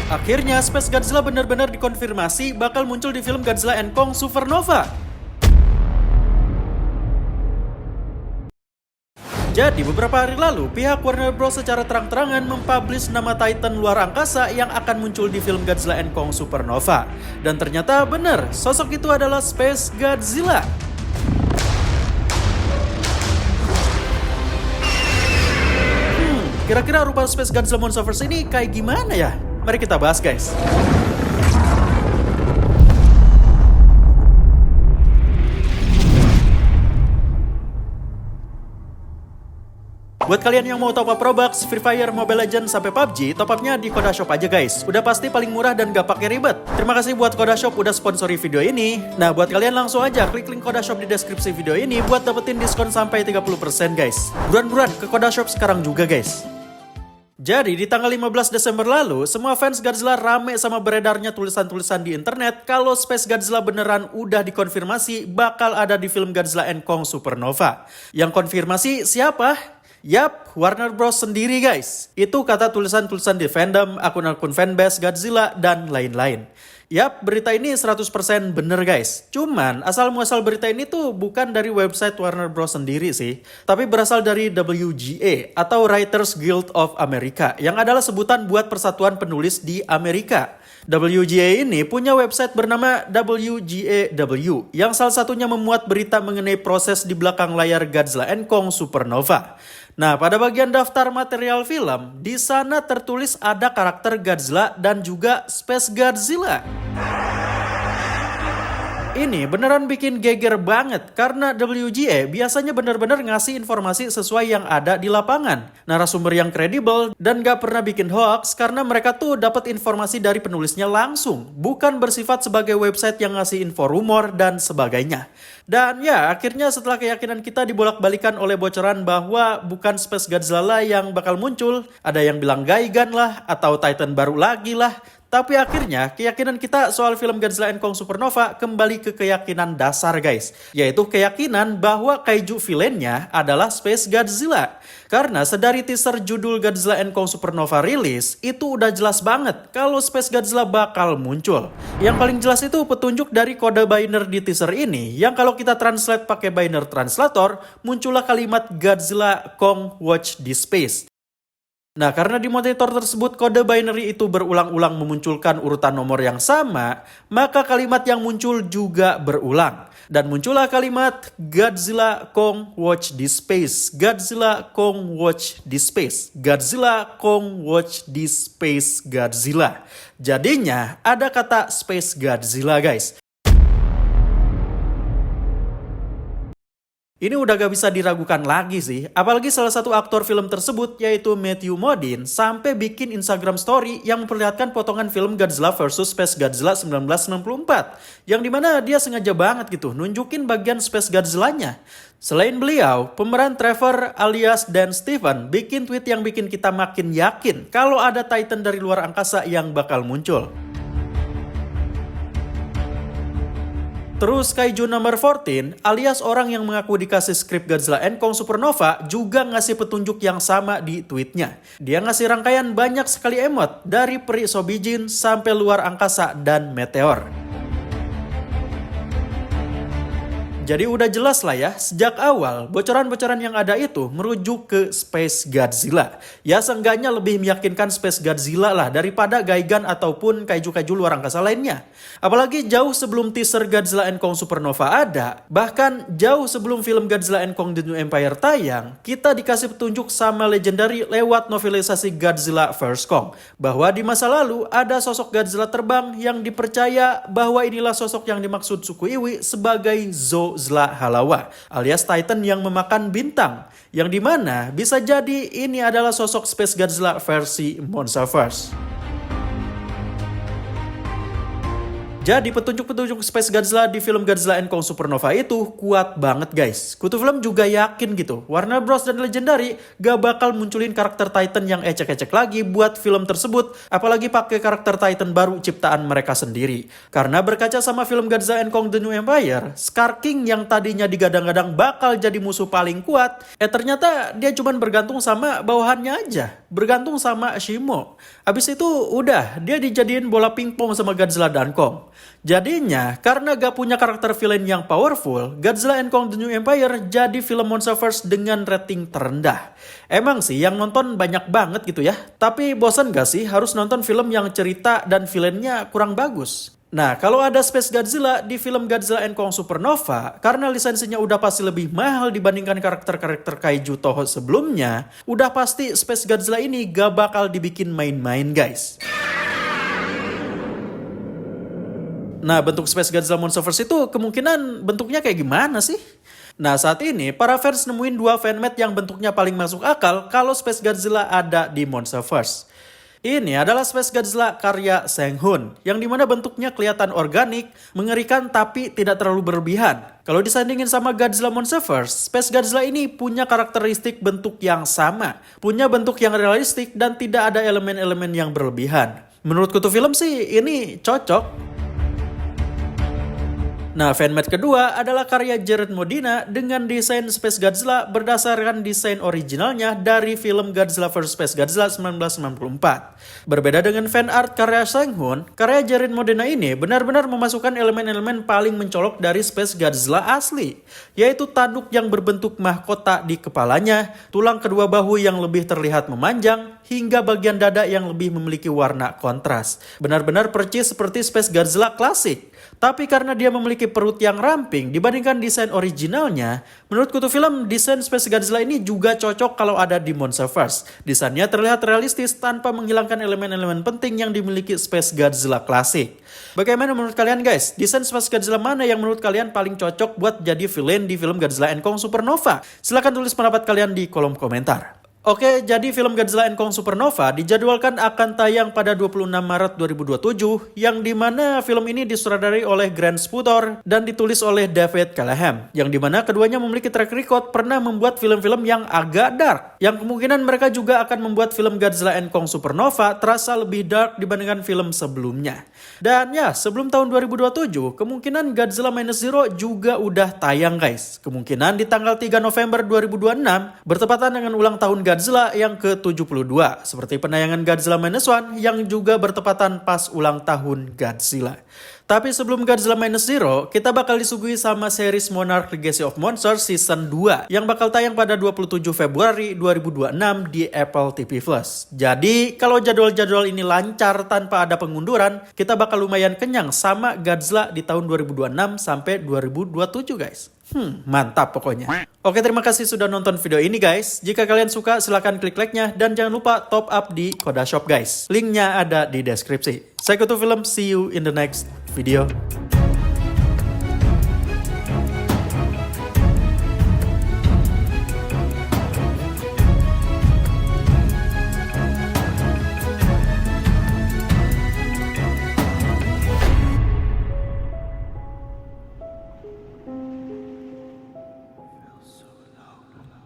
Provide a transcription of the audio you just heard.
Akhirnya, Space Godzilla benar-benar dikonfirmasi bakal muncul di film Godzilla and Kong Supernova. Jadi, beberapa hari lalu, pihak Warner Bros. Secara terang-terangan mempublish nama Titan luar angkasa yang akan muncul di film Godzilla and Kong Supernova. Dan ternyata benar, sosok itu adalah Space Godzilla. Kira-kira rupa Space Godzilla Monsterverse ini kayak gimana ya? Mari kita bahas, guys. Buat kalian yang mau top up Robux, Free Fire, Mobile Legends, sampai PUBG, top upnya di Kodashop aja, guys. Udah pasti paling murah dan gak pakai ribet. Terima kasih buat Kodashop udah sponsori video ini. Nah, buat kalian langsung aja klik link Kodashop di deskripsi video ini buat dapetin diskon sampai 30%, guys. Buruan-buruan ke Kodashop sekarang juga, guys. Jadi, di tanggal 15 Desember lalu, semua fans Godzilla rame sama beredarnya tulisan-tulisan di internet kalau Space Godzilla beneran udah dikonfirmasi bakal ada di film Godzilla and Kong Supernova. Yang konfirmasi siapa? Yap, Warner Bros. Sendiri, guys. Itu kata tulisan-tulisan di fandom, akun-akun fanbase Godzilla, dan lain-lain. Yap, berita ini 100% bener, guys. Cuman, asal-muasal berita ini tuh bukan dari website Warner Bros. Sendiri sih, tapi berasal dari WGA atau Writers Guild of America, yang adalah sebutan buat persatuan penulis di Amerika. WGA ini punya website bernama WGAW, yang salah satunya memuat berita mengenai proses di belakang layar Godzilla and Kong Supernova. Nah, pada bagian daftar material film, di sana tertulis ada karakter Godzilla dan juga Space Godzilla. Ini beneran bikin geger banget karena WGA biasanya bener-bener ngasih informasi sesuai yang ada di lapangan. Narasumber yang kredibel dan gak pernah bikin hoax karena mereka tuh dapat informasi dari penulisnya langsung. Bukan bersifat sebagai website yang ngasih info rumor dan sebagainya. Dan ya, akhirnya setelah keyakinan kita dibolak-balikan oleh bocoran bahwa bukan Space Godzilla lah yang bakal muncul, ada yang bilang Gigan lah atau Titan baru lagi lah. Tapi akhirnya, keyakinan kita soal film Godzilla and Kong Supernova kembali ke keyakinan dasar, guys. Yaitu keyakinan bahwa kaiju villainnya adalah Space Godzilla. Karena sedari teaser judul Godzilla and Kong Supernova rilis, itu udah jelas banget kalau Space Godzilla bakal muncul. Yang paling jelas itu petunjuk dari kode binary di teaser ini, yang kalau kita translate pakai binary translator, muncullah kalimat Godzilla Kong Watch This Space. Nah, karena di monitor tersebut kode binary itu berulang-ulang memunculkan urutan nomor yang sama, maka kalimat yang muncul juga berulang. Dan muncullah kalimat Godzilla Kong Watch This Space, Godzilla Kong Watch This Space, Godzilla Kong Watch This Space Godzilla. Jadinya ada kata Space Godzilla, guys. Ini udah gak bisa diragukan lagi sih, apalagi salah satu aktor film tersebut yaitu Matthew Modine sampai bikin Instagram story yang memperlihatkan potongan film Godzilla vs Space Godzilla 1964, yang dimana dia sengaja banget gitu nunjukin bagian Space Godzilla-nya. Selain beliau, pemeran Trevor alias Dan Stephen bikin tweet yang bikin kita makin yakin kalau ada Titan dari luar angkasa yang bakal muncul. Terus Kaiju Number 14 alias orang yang mengaku dikasih skrip Godzilla and Kong Supernova juga ngasih petunjuk yang sama di tweetnya. Dia ngasih rangkaian banyak sekali emot dari peri Sobijin sampai luar angkasa dan meteor. Jadi udah jelas lah ya, sejak awal bocoran-bocoran yang ada itu merujuk ke Space Godzilla. Ya seenggaknya lebih meyakinkan Space Godzilla lah daripada Gigan ataupun kaiju-kaiju luar angkasa lainnya. Apalagi jauh sebelum teaser Godzilla and Kong Supernova ada, bahkan jauh sebelum film Godzilla and Kong The New Empire tayang, kita dikasih petunjuk sama Legendary lewat novelisasi Godzilla vs Kong. Bahwa di masa lalu ada sosok Godzilla terbang yang dipercaya bahwa inilah sosok yang dimaksud suku Iwi sebagai Zla Halawa alias Titan yang memakan bintang, yang dimana bisa jadi ini adalah sosok Space Godzilla versi Monsterverse. Jadi petunjuk-petunjuk Space Godzilla di film Godzilla and Kong Supernova itu kuat banget, guys. Kutu film juga yakin gitu, Warner Bros dan Legendary gak bakal munculin karakter Titan yang ecek-ecek lagi buat film tersebut, apalagi pakai karakter Titan baru ciptaan mereka sendiri. Karena berkaca sama film Godzilla and Kong The New Empire, Scar King yang tadinya digadang-gadang bakal jadi musuh paling kuat, ternyata dia cuman bergantung sama bawahannya aja. bergantung sama Shimo. Abis itu udah, dia dijadiin bola pingpong sama Godzilla dan Kong. Jadinya, karena gak punya karakter villain yang powerful, Godzilla and Kong The New Empire jadi film Monsterverse dengan rating terendah. Emang sih yang nonton banyak banget gitu ya, tapi bosan gak sih harus nonton film yang cerita dan villainnya kurang bagus? Nah, kalau ada Space Godzilla di film Godzilla and Kong Supernova, karena lisensinya udah pasti lebih mahal dibandingkan karakter-karakter kaiju Toho sebelumnya, udah pasti Space Godzilla ini gak bakal dibikin main-main guys. Nah, bentuk Space Godzilla Monsterverse itu kemungkinan bentuknya kayak gimana sih? Nah, saat ini para fans nemuin dua fanmade yang bentuknya paling masuk akal kalau Space Godzilla ada di Monsterverse. Ini adalah Space Godzilla karya Sang-hoon, yang dimana bentuknya kelihatan organik, mengerikan tapi tidak terlalu berlebihan. Kalau disandingin sama Godzilla Monsterverse, Space Godzilla ini punya karakteristik bentuk yang sama, punya bentuk yang realistik dan tidak ada elemen-elemen yang berlebihan. Menurut Kutu Film sih ini cocok. Nah, fanmade kedua adalah karya Jared Modena dengan desain Space Godzilla berdasarkan desain originalnya dari film Godzilla vs Space Godzilla 1994. Berbeda dengan fan art karya Sang-hoon, karya Jared Modena ini benar-benar memasukkan elemen-elemen paling mencolok dari Space Godzilla asli, yaitu tanduk yang berbentuk mahkota di kepalanya, tulang kedua bahu yang lebih terlihat memanjang, hingga bagian dada yang lebih memiliki warna kontras. Benar-benar percis seperti Space Godzilla klasik. Tapi karena dia memiliki perut yang ramping dibandingkan desain originalnya, menurut Kutu Film, desain Space Godzilla ini juga cocok kalau ada di Monsterverse. Desainnya terlihat realistis tanpa menghilangkan elemen-elemen penting yang dimiliki Space Godzilla klasik. Bagaimana menurut kalian guys? Desain Space Godzilla mana yang menurut kalian paling cocok buat jadi villain di film Godzilla and Kong Supernova? Silahkan tulis pendapat kalian di kolom komentar. Oke, jadi film Godzilla and Kong Supernova dijadwalkan akan tayang pada 26 Maret 2027, yang dimana film ini disutradarai oleh Grant Sputor dan ditulis oleh David Callahan, yang dimana keduanya memiliki track record pernah membuat film-film yang agak dark, yang kemungkinan mereka juga akan membuat film Godzilla and Kong Supernova terasa lebih dark dibandingkan film sebelumnya. Dan ya, sebelum tahun 2027, kemungkinan Godzilla Minus Zero juga udah tayang guys. Kemungkinan di tanggal 3 November 2026, bertepatan dengan ulang tahun Godzilla yang ke-72, seperti penayangan Godzilla Minus One yang juga bertepatan pas ulang tahun Godzilla. Tapi sebelum Godzilla Minus Zero, kita bakal disuguhi sama series Monarch Legacy of Monsters Season 2 yang bakal tayang pada 27 Februari 2026 di Apple TV+. Jadi, kalau jadwal-jadwal ini lancar tanpa ada pengunduran, kita bakal lumayan kenyang sama Godzilla di tahun 2026 sampai 2027 guys. Mantap pokoknya. Oke, terima kasih sudah nonton video ini guys. Jika kalian suka, silahkan klik like-nya dan jangan lupa top up di Koda Shop guys. Linknya ada di deskripsi. Saya Kutu Film, see you in the next video.